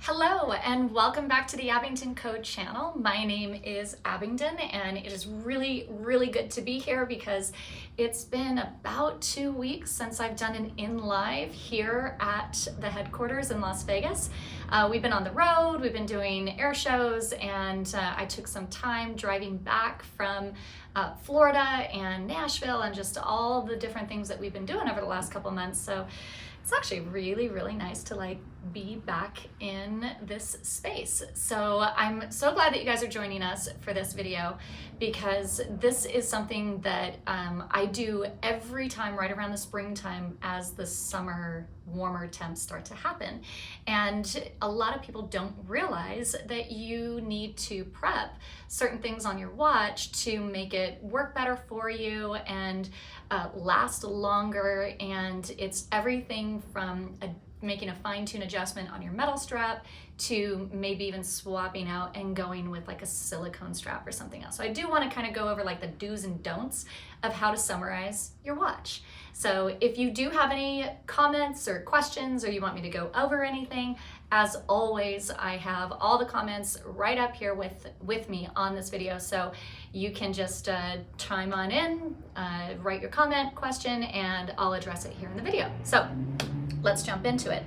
Hello and welcome back to the Abington Code channel. My name is Abington and it is really good to be here because it's been about 2 weeks since I've done an in live here at the headquarters in Las Vegas. We've been on the road, we've been doing air shows, and I took some time driving back from Florida and Nashville and just all the different things that we've been doing over the last couple months. So it's actually really nice to be back in this space. So I'm so glad that you guys are joining us for this video because this is something that I do every time right around the springtime as the summer warmer temps start to happen. And a lot of people don't realize that you need to prep certain things on your watch to make it work better for you and last longer. And it's everything from making a fine-tune adjustment on your metal strap to maybe even swapping out and going with like a silicone strap or something else. So I do want to kind of go over like the do's and don'ts of how to summarize your watch. So if you do have any comments or questions or you want me to go over anything, as always, I have all the comments right up here with me on this video. So you can just chime on in, write your comment, question, and I'll address it here in the video. So let's jump into it.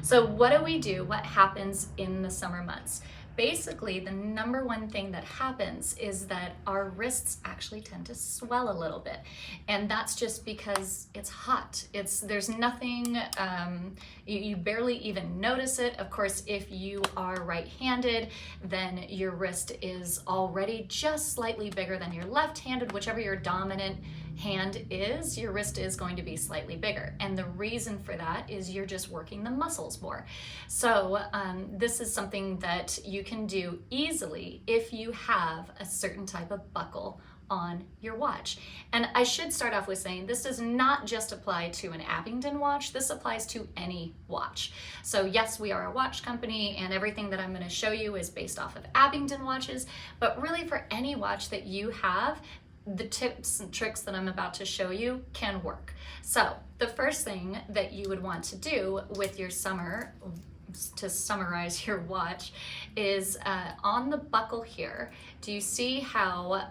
So what do we do? What happens in the summer months? Basically, the number one thing that happens is that our wrists actually tend to swell a little bit. And that's just because it's hot. There's nothing, you barely even notice it. Of course, if you are right-handed, then your wrist is already just slightly bigger than your left-handed. Whichever your dominant hand is, your wrist is going to be slightly bigger. And the reason for that is you're just working the muscles more. So this is something that you can do easily if you have a certain type of buckle on your watch. And I should start off with saying this does not just apply to an Abington watch, this applies to any watch. So yes, we are a watch company and everything that I'm going to show you is based off of Abington watches, but really for any watch that you have, the tips and tricks that I'm about to show you can work. So the first thing that you would want to do with your to summarize your watch is on the buckle here. Do you see how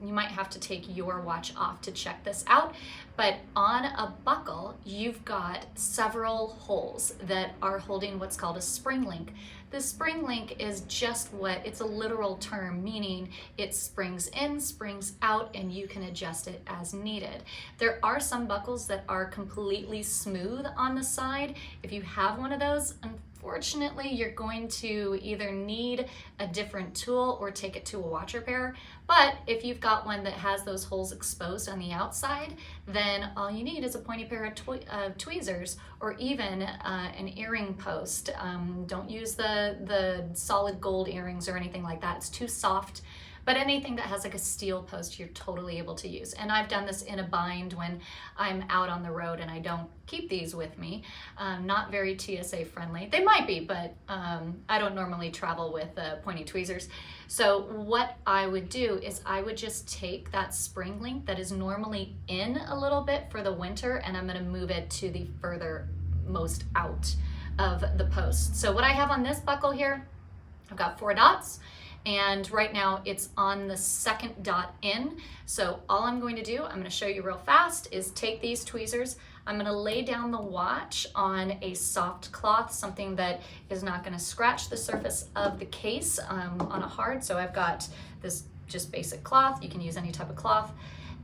you might have to take your watch off to check this out? But on a buckle, you've got several holes that are holding what's called a spring link. The spring link is just it's a literal term, meaning it springs in, springs out, and you can adjust it as needed. There are some buckles that are completely smooth on the side. If you have one of those, unfortunately, you're going to either need a different tool or take it to a watch repair. But if you've got one that has those holes exposed on the outside, then all you need is a pointy pair of tweezers or even an earring post. Don't use the solid gold earrings or anything like that. It's too soft. But anything that has like a steel post, you're totally able to use. And I've done this in a bind when I'm out on the road and I don't keep these with me. Not very TSA friendly. They might be, but I don't normally travel with pointy tweezers. So what I would do is I would just take that spring link that is normally in a little bit for the winter and I'm gonna move it to the furthermost out of the post. So what I have on this buckle here, I've got 4 dots. And right now it's on the second dot in. So all I'm going to do, I'm going to show you real fast, is take these tweezers. I'm going to lay down the watch on a soft cloth, something that is not going to scratch the surface of the case on a hard. So I've got this just basic cloth. You can use any type of cloth.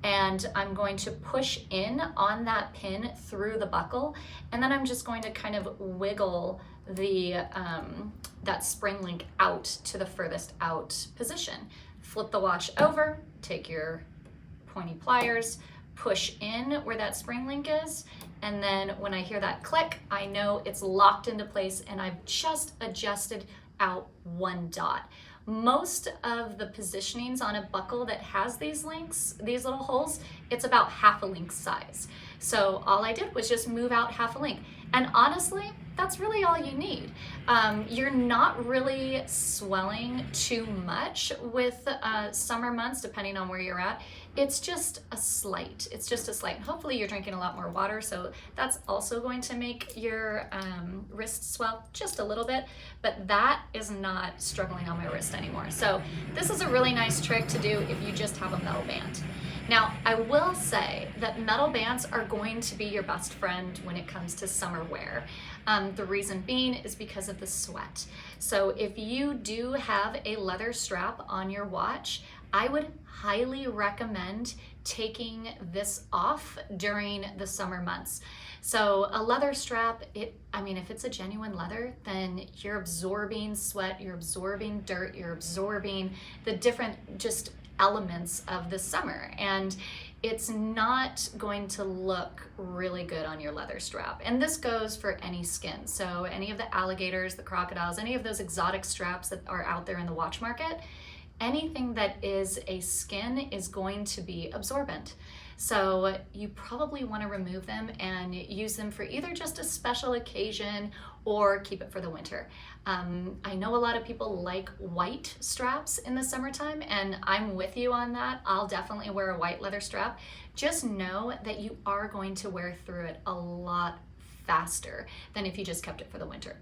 And I'm going to push in on that pin through the buckle. And then I'm just going to kind of wiggle that spring link out to the furthest out position. Flip the watch over, take your pointy pliers, push in where that spring link is, and then when I hear that click, I know it's locked into place and I've just adjusted out 1 dot. Most of the positionings on a buckle that has these links, these little holes, it's about half a link size. So all I did was just move out half a link. And honestly, that's really all you need. You're not really swelling too much with summer months, depending on where you're at. It's just a slight. Hopefully you're drinking a lot more water, so that's also going to make your wrist swell just a little bit, but that is not struggling on my wrist anymore. So this is a really nice trick to do if you just have a metal band. Now, I will say that metal bands are going to be your best friend when it comes to summer wear. The reason being is because of the sweat. So if you do have a leather strap on your watch, I would highly recommend taking this off during the summer months. So a leather strap, if it's a genuine leather, then you're absorbing sweat, you're absorbing dirt, you're absorbing the different just elements of the summer, and it's not going to look really good on your leather strap. And this goes for any skin. So any of the alligators, the crocodiles, any of those exotic straps that are out there in the watch market, anything that is a skin is going to be absorbent. So you probably want to remove them and use them for either just a special occasion or keep it for the winter. I know a lot of people like white straps in the summertime, and I'm with you on that. I'll definitely wear a white leather strap. Just know that you are going to wear through it a lot faster than if you just kept it for the winter.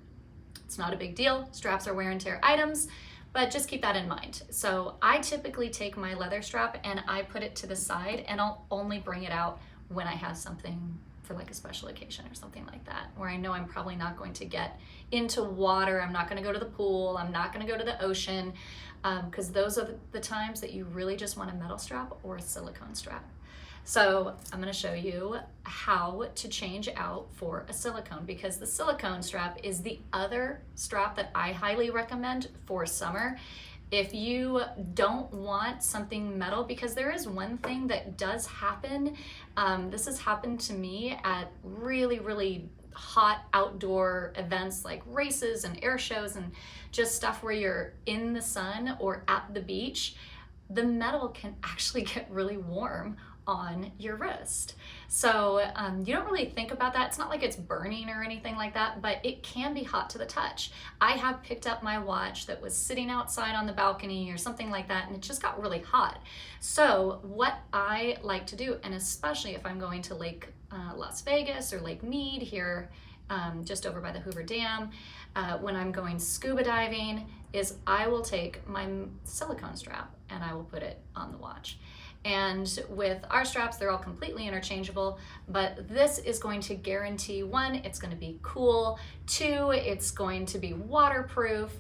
It's not a big deal. Straps are wear and tear items, but just keep that in mind. So I typically take my leather strap and I put it to the side, and I'll only bring it out when I have something for like a special occasion or something like that, where I know I'm probably not going to get into water, I'm not going to go to the pool, I'm not going to go to the ocean, because those are the times that you really just want a metal strap or a silicone strap. So I'm going to show you how to change out for a silicone, because the silicone strap is the other strap that I highly recommend for summer. If you don't want something metal, because there is one thing that does happen, this has happened to me at really, really hot outdoor events like races and air shows and just stuff where you're in the sun or at the beach, the metal can actually get really warm on your wrist. So you don't really think about that. It's not like it's burning or anything like that, but it can be hot to the touch. I have picked up my watch that was sitting outside on the balcony or something like that, and it just got really hot. So what I like to do, and especially if I'm going to Lake Las Vegas or Lake Mead here, just over by the Hoover Dam, when I'm going scuba diving, is I will take my silicone strap and I will put it on the watch. And with our straps, they're all completely interchangeable, but this is going to guarantee, one, it's going to be cool, two, it's going to be waterproof,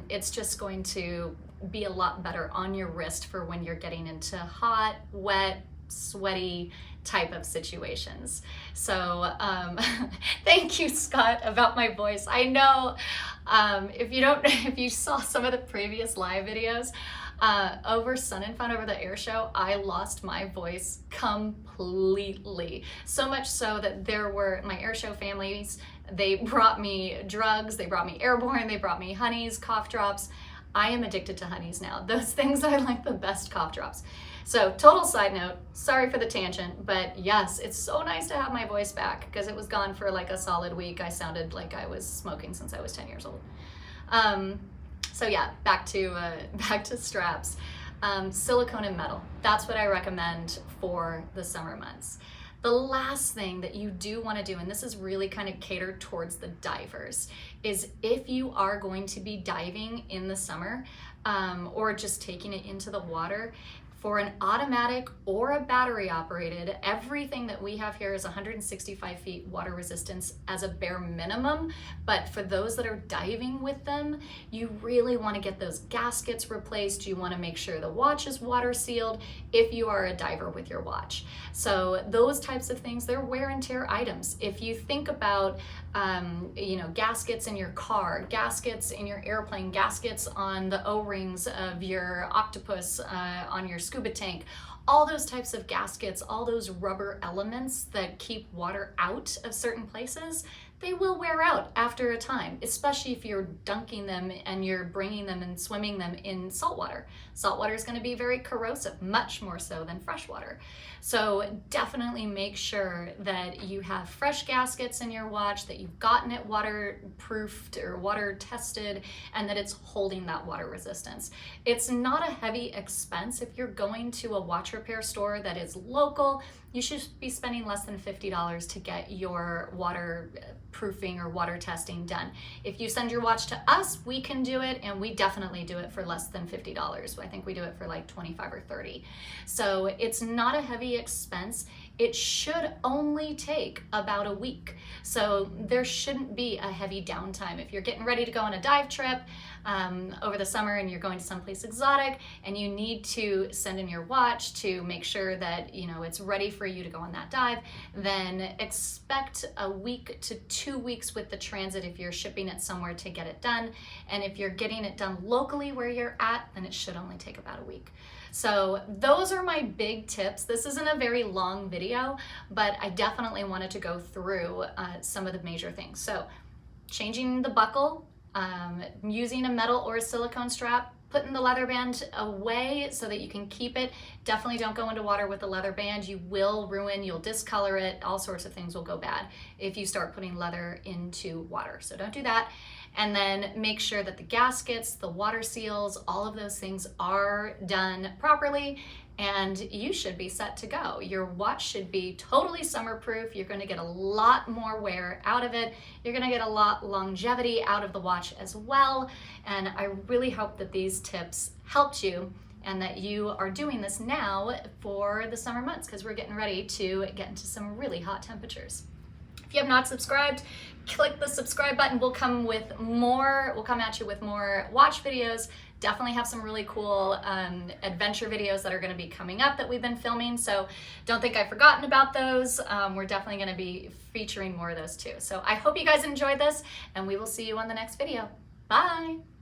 it's just going to be a lot better on your wrist for when you're getting into hot, wet, sweaty type of situations. So thank you, Scott, about my voice. I know if you saw some of the previous live videos, over Sun and Fun, over the air show, I lost my voice completely. So much so that there were my air show families, they brought me drugs, they brought me Airborne, they brought me honeys, cough drops. I am addicted to honeys now. Those things are like the best cough drops. So total side note, sorry for the tangent, but yes, it's so nice to have my voice back because it was gone for like a solid week. I sounded like I was smoking since I was 10 years old. So yeah, back to straps. Silicone and metal, that's what I recommend for the summer months. The last thing that you do want to do, and this is really kind of catered towards the divers, is if you are going to be diving in the summer, or just taking it into the water, for an automatic or a battery operated, everything that we have here is 165 feet water resistance as a bare minimum. But for those that are diving with them, you really want to get those gaskets replaced. You want to make sure the watch is water sealed if you are a diver with your watch. So those types of things, they're wear and tear items. If you think about gaskets in your car, gaskets in your airplane, gaskets on the O-rings of your octopus, on your scuba tank, all those types of gaskets, all those rubber elements that keep water out of certain places, they will wear out after a time, especially if you're dunking them and you're bringing them and swimming them in salt water. Salt water is going to be very corrosive, much more so than fresh water. So definitely make sure that you have fresh gaskets in your watch, that you've gotten it waterproofed or water tested, and that it's holding that water resistance. It's not a heavy expense. If you're going to a watch repair store that is local, you should be spending less than $50 to get your water proofing or water testing done. If you send your watch to us, we can do it, and we definitely do it for less than $50. I think we do it for like 25 or 30. So it's not a heavy expense. It should only take about a week. So there shouldn't be a heavy downtime. If you're getting ready to go on a dive trip over the summer and you're going to someplace exotic and you need to send in your watch to make sure that it's ready for you to go on that dive, then expect a week to 2 weeks with the transit if you're shipping it somewhere to get it done. And if you're getting it done locally where you're at, then it should only take about a week. So those are my big tips. This isn't a very long video, but I definitely wanted to go through some of the major things. So changing the buckle, using a metal or a silicone strap, putting the leather band away so that you can keep it. Definitely don't go into water with the leather band. You will ruin, you'll discolor it, all sorts of things will go bad if you start putting leather into water. So don't do that. And then make sure that the gaskets, the water seals, all of those things are done properly, and you should be set to go. Your watch should be totally summer proof. You're going to get a lot more wear out of it. You're going to get a lot longevity out of the watch as well. And I really hope that these tips helped you and that you are doing this now for the summer months, because we're getting ready to get into some really hot temperatures. If you have not subscribed, click the subscribe button. We'll come at you with more watch videos. Definitely have some really cool adventure videos that are going to be coming up that we've been filming. So don't think I've forgotten about those. We're definitely going to be featuring more of those too. So I hope you guys enjoyed this, and we will see you on the next video. Bye.